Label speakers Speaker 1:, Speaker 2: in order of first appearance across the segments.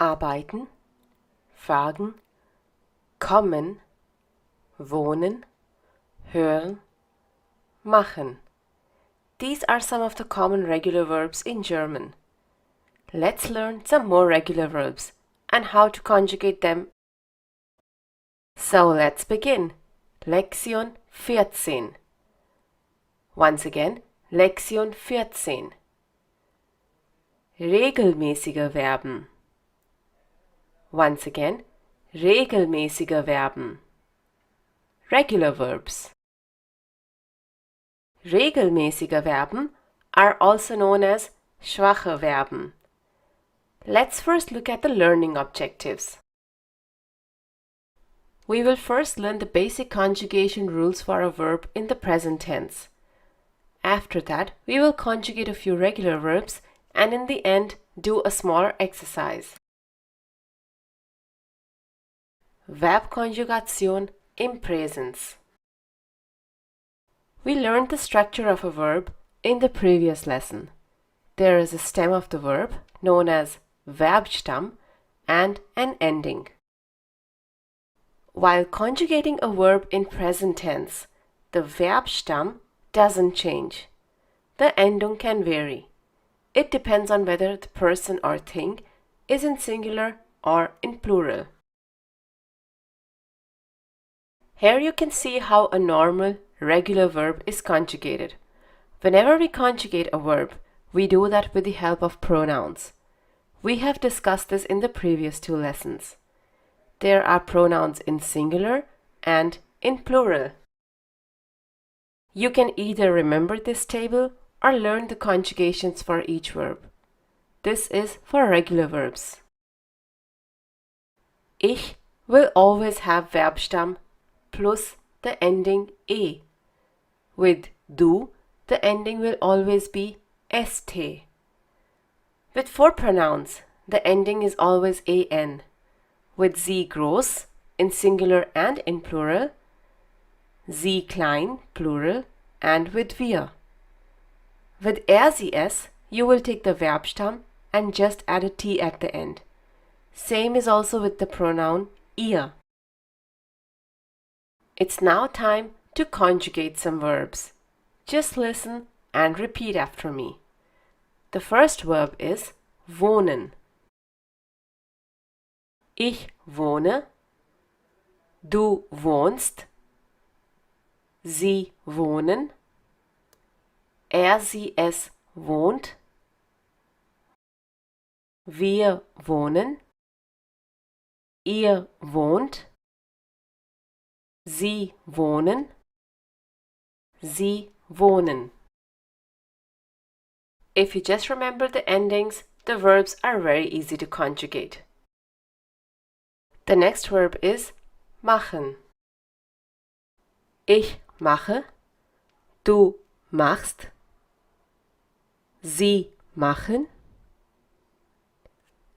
Speaker 1: arbeiten, fragen, kommen, wohnen, hören, machen. These are some of the common regular verbs in German. Let's learn some more regular verbs and how to conjugate them. So let's begin. Lektion 14. Once again, Lektion 14. Regelmäßige Verben. Once again, regelmäßige Verben. Regular verbs. Regelmäßige Verben are also known as schwache Verben. Let's first look at the learning objectives. We will first learn the basic conjugation rules for a verb in the present tense. After that, we will conjugate a few regular verbs and in the end do a smaller exercise. Verbkonjugation im Präsens. We learned the structure of a verb in the previous lesson. There is a stem of the verb known as Verbstamm and an ending. While conjugating a verb in present tense, the Verbstamm doesn't change. The ending can vary. It depends on whether the person or thing is in singular or in plural. Here you can see how a normal, regular verb is conjugated. Whenever we conjugate a verb, we do that with the help of pronouns. We have discussed this in the previous two lessons. There are pronouns in singular and in plural. You can either remember this table or learn the conjugations for each verb. This is for regular verbs. Ich will always have Verbstamm plus the ending e. With du, the ending will always be st. With four pronouns, the ending is always an. With sie groß, in singular and in plural, sie klein, plural, and with wir. With er, sie, es, you will take the Verbstamm and just add a t at the end. Same is also with the pronoun ihr. It's now time to conjugate some verbs. Just listen and repeat after me. The first verb is wohnen. Ich wohne, du wohnst, sie wohnen, er, sie, es wohnt, wir wohnen, ihr wohnt, sie wohnen, sie wohnen. If you just remember the endings, the verbs are very easy to conjugate. The next verb is machen. Ich mache, du machst, sie machen,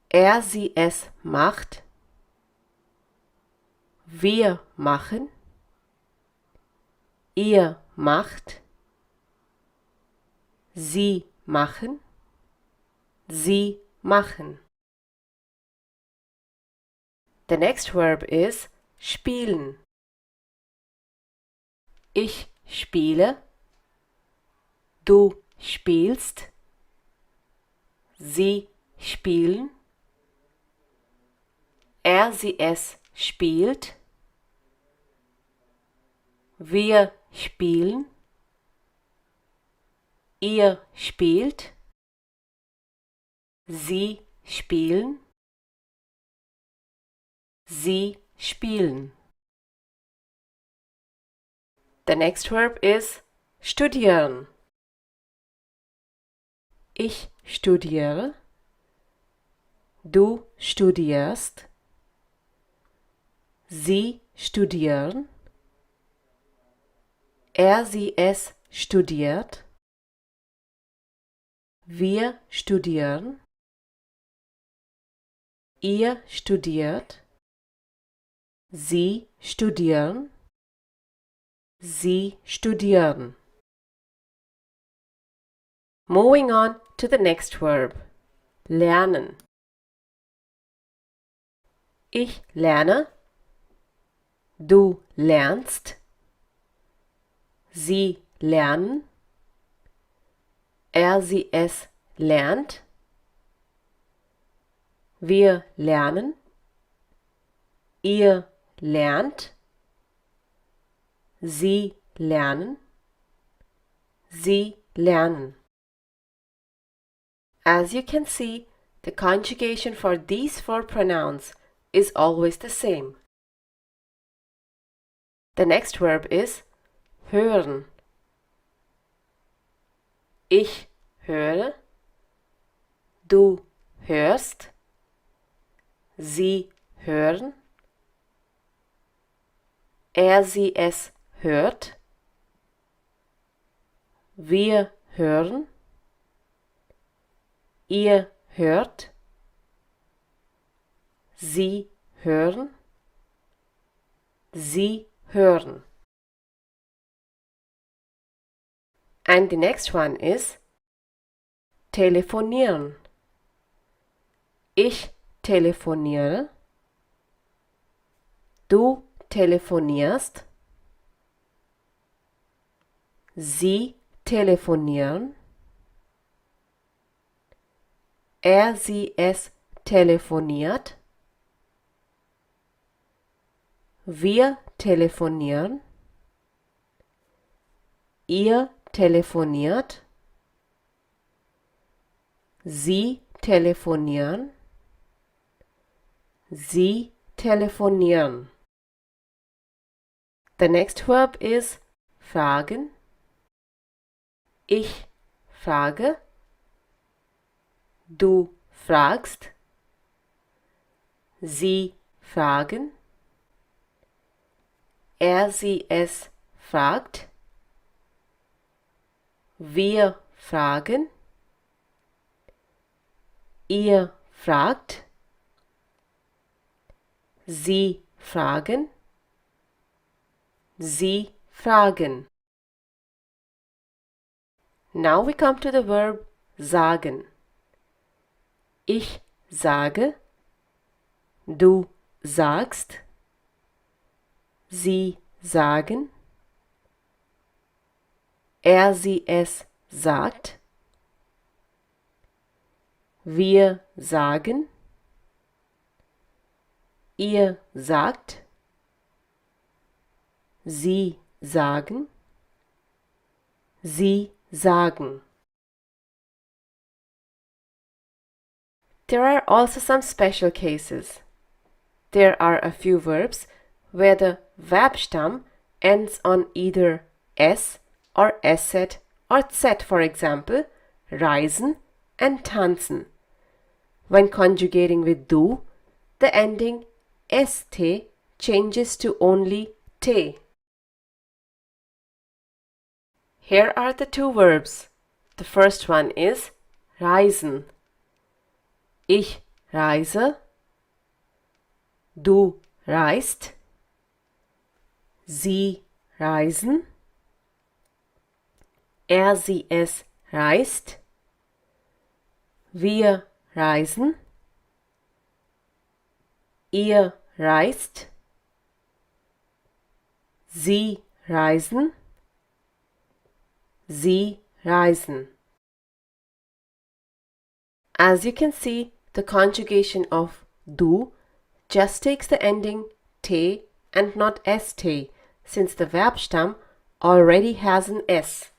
Speaker 1: er, sie, es macht, wir machen, ihr macht, sie machen, sie machen. The next verb is spielen. Ich spiele, du spielst, sie spielen, er, sie, es spielt, wir spielen, ihr spielt, sie spielen, sie spielen. The next verb is studieren. Ich studiere, du studierst, sie studieren, er, sie, es studiert, wir studieren, ihr studiert, sie studieren, sie studieren. Moving on to the next verb, lernen. Ich lerne, du lernst, sie lernen, er, sie, es lernt, wir lernen, ihr lernt, sie lernen, sie lernen. As you can see, the conjugation for these four pronouns is always the same. The next verb is hören. Ich höre, du hörst, sie hören, er, sie, es hört, wir hören, ihr hört, sie hören, sie hören. And the next one is telefonieren. Ich telefoniere, du telefonierst, sie telefonieren, er, sie, es telefoniert, wir telefonieren, ihr telefoniert, sie telefonieren, sie telefonieren. The next verb is fragen. Ich frage, du fragst, sie fragen, er, sie, es fragt, wir fragen, ihr fragt, sie fragen, sie fragen. Now we come to the verb sagen. Ich sage, du sagst, sie sagen, er, sie, es sagt, wir sagen, ihr sagt, sie sagen, sie sagen. There are also some special cases. There are a few verbs where the Verbstamm ends on either S or SZ or Z, for example, reisen and tanzen. When conjugating with du, the ending st changes to only t. Here are the two verbs. The first one is reisen. Ich reise, du reist, sie reisen, er, sie, es reist, wir reisen, ihr reist, sie reisen, sie reisen. As you can see, the conjugation of du just takes the ending t and not st, since the Verbstamm already has an s.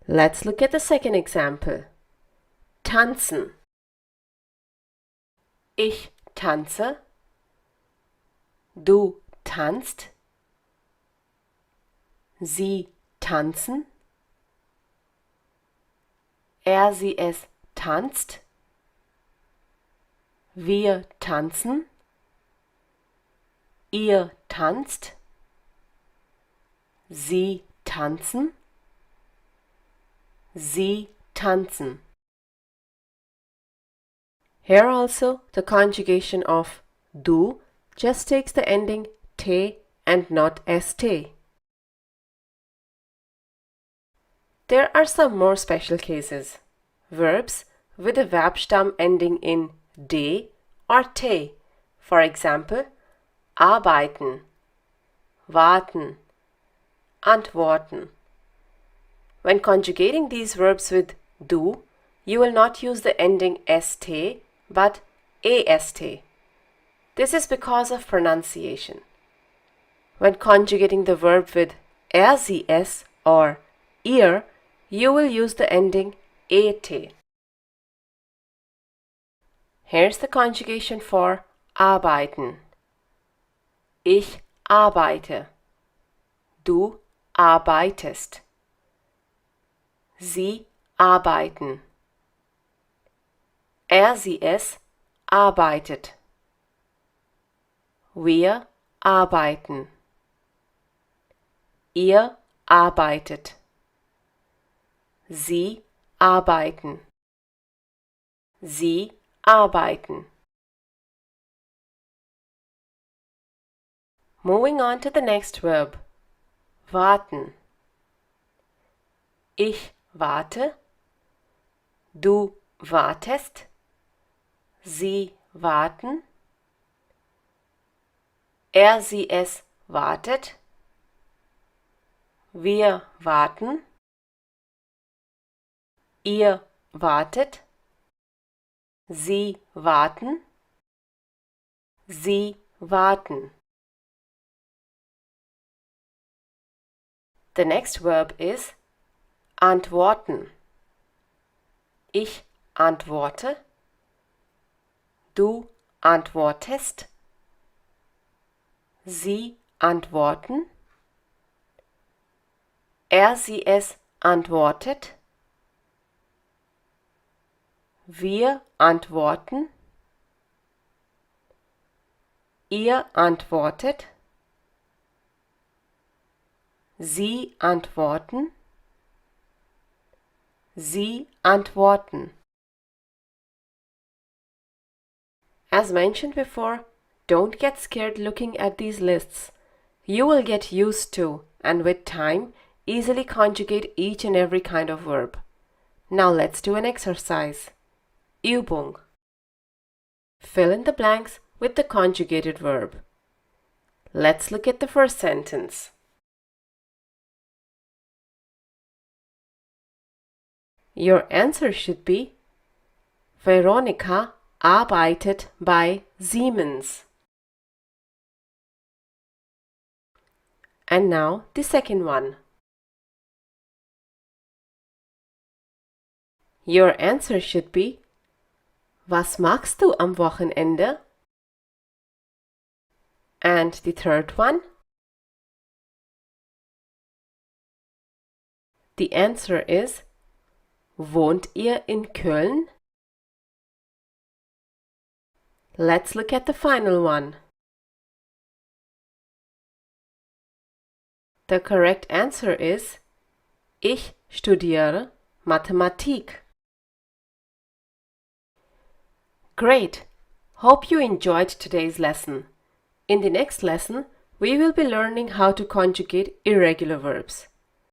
Speaker 1: Let's look at the second example. Tanzen. Ich tanze, du tanzt, sie tanzen, er, sie, es tanzt, wir tanzen, ihr tanzt, sie tanzen, sie tanzen. Here also the conjugation of du just takes the ending te and not st. There are some more special cases. Verbs with a Verbstamm ending in de or te. For example, arbeiten, warten, antworten. When conjugating these verbs with du, you will not use the ending st but ast. This is because of pronunciation. When conjugating the verb with rs or ihr, you will use the ending at. Here's the conjugation for arbeiten. Ich arbeite. Du arbeitest. Sie arbeiten. Sie es arbeitet. Wir arbeiten. Ihr arbeitet. Sie arbeiten. Sie arbeiten. Moving on to the next verb. Warten. Ich warte. Du wartest. Sie warten. Sie es wartet. Wir warten. Ihr wartet. Sie warten. Sie warten. The next verb is antworten. Ich antworte. Du antwortest. Sie antworten. Sie es antwortet. Wir antworten. Ihr antwortet. Sie antworten. Sie antworten. As mentioned before, don't get scared looking at these lists. You will get used to, and with time, easily conjugate each and every kind of verb. Now let's do an exercise. Übung. Fill in the blanks with the conjugated verb. Let's look at the first sentence. Your answer should be Veronika arbeitet bei Siemens. And now the second one. Your answer should be Was machst du am Wochenende? And the third one. The answer is Wohnt ihr in Köln? Let's look at the final one. The correct answer is Ich studiere Mathematik. Great! Hope you enjoyed today's lesson. In the next lesson, we will be learning how to conjugate irregular verbs.